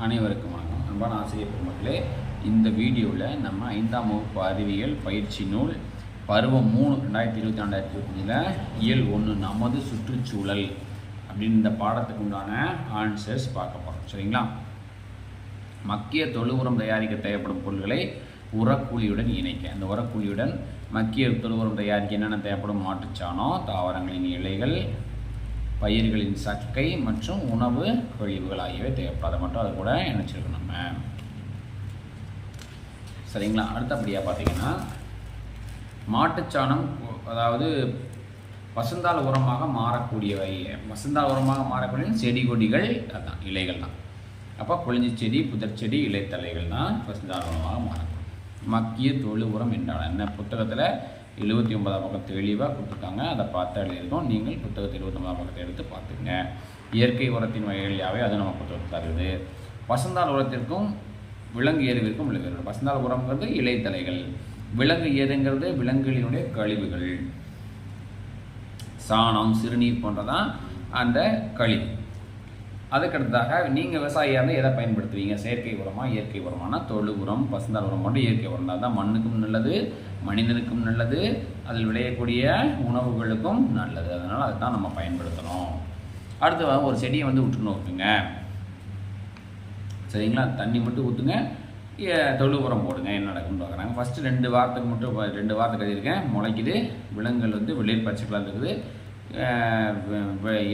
அனைவருக்கும் வணக்கம். அன்பான ஆசிரியர் பெருமக்களே, இந்த வீடியோவில் நம்ம 5ஆம் வகுப்பு அறிவியல் பயிற்சி நூல் பருவம் 3 2022-2025 இயல் 1 நமது சுற்றுச்சூழல் அப்படின்னு இந்த பாடத்துக்கு உண்டான ஆன்சர்ஸ் பார்க்க போகிறோம். சரிங்களா? மக்கிய தொழு உரம் தயாரிக்க தேவைப்படும் பொருட்களை உரக்கூலியுடன் இணைக்க. அந்த உரக்கூலியுடன் மக்கிய தொழு உரம் தயாரிக்க என்னென்ன தேவைப்படும்? மாட்டுச்சாணம், தாவரங்களின் இலைகள், பயிர்களின் சக்கை மற்றும் உணவு கழிவுகள் ஆகியவை தேவைப்படும். அதை மட்டும் அது கூட இணைச்சிருக்கணும் நம்ம. சரிங்களா? அடுத்தபடியாக பார்த்தீங்கன்னா, மாட்டுச்சாணம் அதாவது பசுந்தாள் உரமாக மாறக்கூடியவை. பசுந்தாள் உரமாக மாறக்கூடிய செடி கொடிகள் அதுதான், இலைகள் தான். அப்போ கொழிஞ்சி செடி, புதர் செடி, இலைத்தலைகள் தான் பசுந்தாள் உரமாக மாறக்கூடும். மக்கிய தொழு உரம் என்றால் என்ன? புத்தகத்தில் 79ஆம் பக்கத்தை தெளிவாக கொடுத்துருக்காங்க. அதை பார்த்து எழுதியிருக்கோம். நீங்கள் புத்தகத்தை 79ஆம் பக்கத்தை எடுத்து பார்த்துங்க. இயற்கை உரத்தின் வகைகள் யாவை, அது நம்ம புத்தகத்தில் தருது. பசுந்தாள் உரத்திற்கும் விலங்கு ஏறுவிற்கும் உள்ள வேறு. பசுந்தாள் உரம்ங்கிறது இலைத்தலைகள், விலங்கு ஏதுங்கிறது விலங்குகளினுடைய கழிவுகள், சாணம், சிறுநீர் போன்றதான் அந்த கழிவு. அதுக்கடுத்ததாக நீங்கள் விவசாயியாக இருந்தால் எதை பயன்படுத்துவீங்க? செயற்கை உரமாக, இயற்கை உரமான தொழு உரம், பசுந்தாள் உரம் போன்ற இயற்கை உரம் தான் மண்ணுக்கும் நல்லது, மனிதனுக்கும் நல்லது, அதில் விளையக்கூடிய உணவுகளுக்கும் நல்லது. அதனால் அதை தான் நம்ம பயன்படுத்தணும். அடுத்து ஒரு செடியை விட்டுணும் ஊற்றுங்க. சரிங்களா? தண்ணி மட்டும் ஊற்றுங்க, தொழு உரம் போடுங்க. என்ன நடக்கும்னு பார்க்குறாங்க. ஃபஸ்ட்டு 2 வாரத்துக்கு மட்டும் 2 வாரத்துக்கு எழுதியிருக்கேன். முளைக்குது, விலங்குகள் வெளிர் பச்சை கலர் இருக்குது,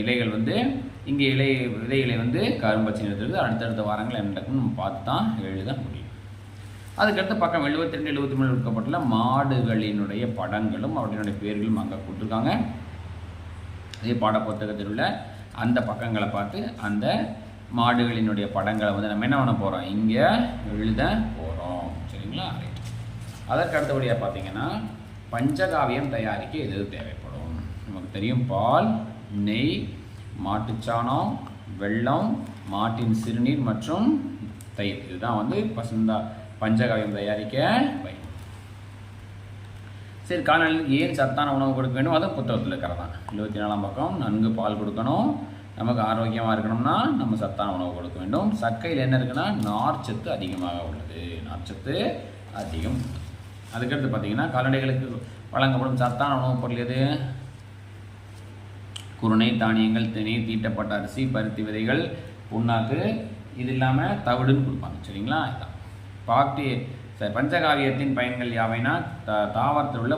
இலைகள் இங்கே விதைகளை கரும்பச்சை எடுத்துருது. அடுத்தடுத்த வாரங்கள் என்ன நடக்கும்னு நம்ம பார்த்து தான் எழுத முடியும். அதுக்கடுத்து பக்கம் 72, 73 கொடுக்கப்பட்டுள்ள மாடுகளினுடைய படங்களும் அவற்றினுடைய பேர்களும் அங்கே கொடுத்துருக்காங்க. அதே பாட புத்தகத்தில் உள்ள அந்த பக்கங்களை பார்த்து அந்த மாடுகளினுடைய படங்களை நம்ம என்ன பண்ண போகிறோம்? இங்கே எழுத போகிறோம். சரிங்களா? ரைட். அதற்கு அடுத்தபடியாக பார்த்தீங்கன்னா, பஞ்சகாவியம் தயாரிக்க எது தேவைப்படும்? நமக்கு தெரியும், பால், நெய், மாட்டுச்சாணம், வெல்லம், மாட்டின் சிறுநீர் மற்றும் தயிர். இதுதான் பஞ்சகாவியம் தயாரிக்க பயன்படும். சரி, கால்நடைகளுக்கு ஏன் சத்தான உணவு கொடுக்க வேண்டும்? அதுவும் புத்தகத்தில் இருக்கிறதான். 24ஆம் பக்கம். நன்கு பால் கொடுக்கணும், நமக்கு ஆரோக்கியமாக இருக்கணும்னா நம்ம சத்தான உணவு கொடுக்க வேண்டும். சக்கையில் என்ன இருக்குன்னா, நார்ச்சத்து அதிகமாக உள்ளது. நார்ச்சத்து அதிகம். அதுக்கடுத்து பார்த்தீங்கன்னா, கால்நடைகளுக்கு வழங்கப்படும் சத்தான உணவுப் பொருள் எது? குருணை, தானியங்கள், திணை, தீட்டப்பட்ட அரிசி, பருத்தி விதைகள், புண்ணாக்கு, இது இல்லாமல் தவிடுன்னு கொடுப்பாங்க. சரிங்களா? இதுதான் பஞ்சகாவியத்தின் பயன்கள் யாவைனா, தாவரத்தில் உள்ள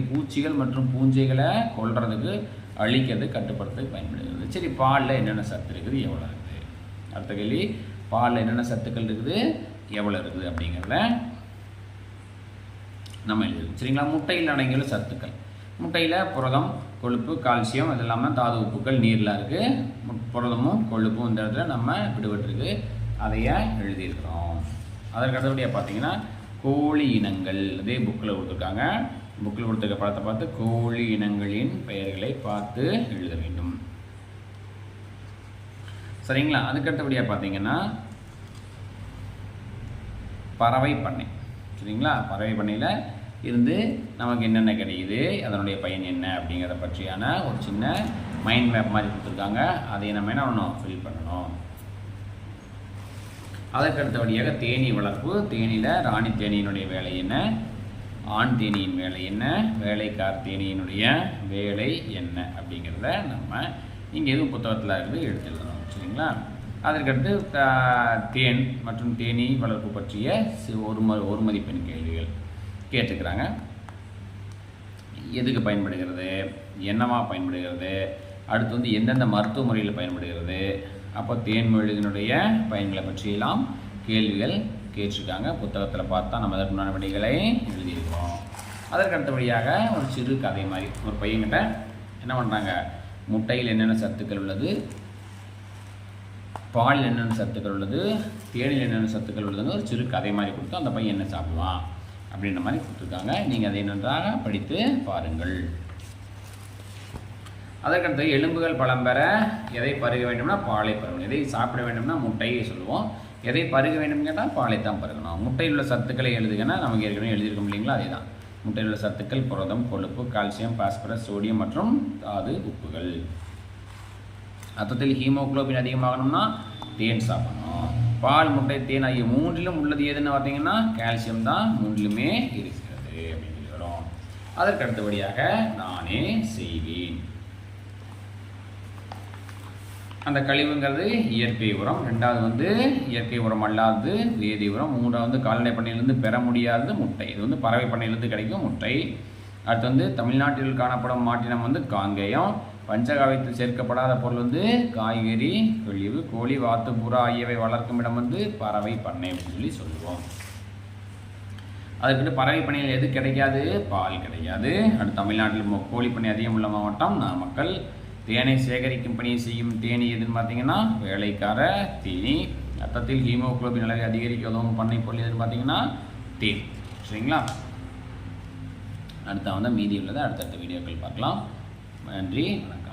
பூச்சிகள் மற்றும் பூஞ்சைகளை கொல்றதுக்கு, அழிக்கிறது, கட்டுப்படுத்துறதுக்கு பயன்படுகிறது. சரி, பாலில் என்னென்ன சத்து இருக்குது, எவ்வளோ இருக்குது? அடுத்த கேள்வி, பாலில் என்னென்ன சத்துக்கள் இருக்குது, எவ்வளோ இருக்குது அப்படிங்கிறத நம்ம எழுதுவோம். சரிங்களா? முட்டையில் அடங்கியுள்ள சத்துக்கள். முட்டையில் புரதம், கொழுப்பு, கால்சியம், அது இல்லாமல் தாது உப்புக்கள் நீரில் இருக்குது. புரதமும் கொழுப்பும் இந்த இடத்துல நம்ம விடுபட்டுருக்கு, அதையே எழுதியிருக்கிறோம். அதற்கு அடுத்தபடியாக பார்த்தீங்கன்னா, கோழி இனங்கள் அதே புக்கில் கொடுத்துருக்காங்க. புக்கில் கொடுத்துருக்க படத்தை பார்த்து கோழி இனங்களின் பெயர்களை பார்த்து எழுத வேண்டும். சரிங்களா? அதுக்கடுத்தபடியாக பார்த்தீங்கன்னா, பறவை பண்ணை. சரிங்களா? பறவை பண்ணையில் இருந்து நமக்கு என்னென்ன கிடைக்குது, அதனுடைய பயன் என்ன அப்படிங்கிறத பற்றியான ஒரு சின்ன மைண்ட் மேப் மாதிரி கொடுத்துருக்காங்க. அதை நம்ம என்ன பண்ணணும்? ஃபில் பண்ணணும். அதற்கு அடுத்தபடியாக தேனீ வளர்ப்பு. தேனியில் ராணி தேனியினுடைய வேலை என்ன, ஆண் தேனியின் வேலை என்ன, வேலைக்கார் தேனியினுடைய வேலை என்ன அப்படிங்கிறத நம்ம இங்கே எதுவும் புத்தகத்தில் இருந்து எடுத்துக்கணும். சரிங்களா? அதற்கடுத்து தேன் மற்றும் தேனீ வளர்ப்பு பற்றிய ஒரு மதிப்பெண் கேள்விகள் கேட்டுக்கிறாங்க. எதுக்கு பயன்படுகிறது, என்னவா பயன்படுகிறது, அடுத்து எந்தெந்த மருத்துவ முறையில் பயன்படுகிறது, அப்போ தேன்மொழியினுடைய பயன்களை பற்றியெல்லாம் கேள்விகள் கேட்டிருக்காங்க. புத்தகத்தில் பார்த்தா நம்ம அதற்கு நடவடிக்கைகளை எழுதியிருக்கிறோம். அதற்கு அடுத்தபடியாக ஒரு சிறு கதை மாதிரி ஒரு பையன்கிட்ட என்ன பண்ணுறாங்க, முட்டையில் என்னென்ன சத்துக்கள் உள்ளது, பாலில் என்னென்ன சத்துக்கள் உள்ளது, தேனில் என்னென்ன சத்துக்கள் உள்ளதுன்னு ஒரு சிறு கதை மாதிரி கொடுத்து அந்த பையன் என்ன சாப்பிடுவான் அப்படின்ற மாதிரி கொடுத்துருக்காங்க. நீங்கள் அதை நன்றாக படித்து பாருங்கள். அதற்கடுத்து எலும்புகள் பலம் பெற எதை பருக வேண்டும்னா பாலை பருகணும். எதை சாப்பிட வேண்டும்னா முட்டையை சொல்லுவோம். எதை பருக வேண்டும் கேட்டால் பாலை தான் பருகணும். முட்டையில் உள்ள சத்துக்களை எழுதுங்கன்னா நமக்கு ஏற்கனவே எழுதியிருக்கோம் இல்லைங்களா? அதே தான். முட்டையில் உள்ள சத்துக்கள் புரதம், கொழுப்பு, கால்சியம், பாஸ்பரஸ், சோடியம் மற்றும் தாது உப்புகள். ரத்தத்தில் ஹீமோகுளோபின் அதிகமாகணும்னா தேன் சாப்பிடணும். பால், முட்டை, தேன் ஆகிய மூன்றிலும் உள்ளது எதுன்னு பார்த்தீங்கன்னா கால்சியம் தான் மூன்றிலுமே இருக்கிறது அப்படின்னு சொல்லி வரும். அதற்கு அடுத்தபடியாக நானே செய்வேன். அந்த கழிவுங்கிறது இயற்கை உரம். ரெண்டாவது வந்து இயற்கை உரம் அல்லாதது வேதி உரம். மூன்றாவது கால்நடை பண்ணையிலிருந்து பெற முடியாதது முட்டை. இது வந்து பறவை பண்ணையிலிருந்து கிடைக்கும் முட்டை. அடுத்து வந்து தமிழ்நாட்டில் காணப்படும் மாட்டினம் வந்து காங்கேயம். பஞ்சகாவியத்தில் சேர்க்கப்படாத பொருள் வந்து காய்கறி, கழிவு, கோழி, வாத்து, புறா ஆகியவை வளர்க்கும் இடம் வந்து பறவை பண்ணை அப்படின்னு சொல்லுவோம். அதுக்கிட்ட பறவை பண்ணையில் எது கிடைக்காது? பால் கிடைக்காது. அடுத்து தமிழ்நாட்டில் கோழி பண்ணை அதிகம் உள்ள மாவட்டம் நாமக்கல். தேனை சேகரிக்கும் பணியை செய்யும் தேனி எதுன்னு பார்த்தீங்கன்னா வேலைக்கார தேனி. ரத்தத்தில் ஹீமோகுளோபின் அளவை அதிகரிக்க உதவும் பண்ணை பொருள் எதுன்னு பார்த்தீங்கன்னா தேன். சரிங்களா? அடுத்த வந்து மீதி உள்ளதை அடுத்தடுத்த வீடியோக்கள் பார்க்கலாம். நன்றி, வணக்கம்.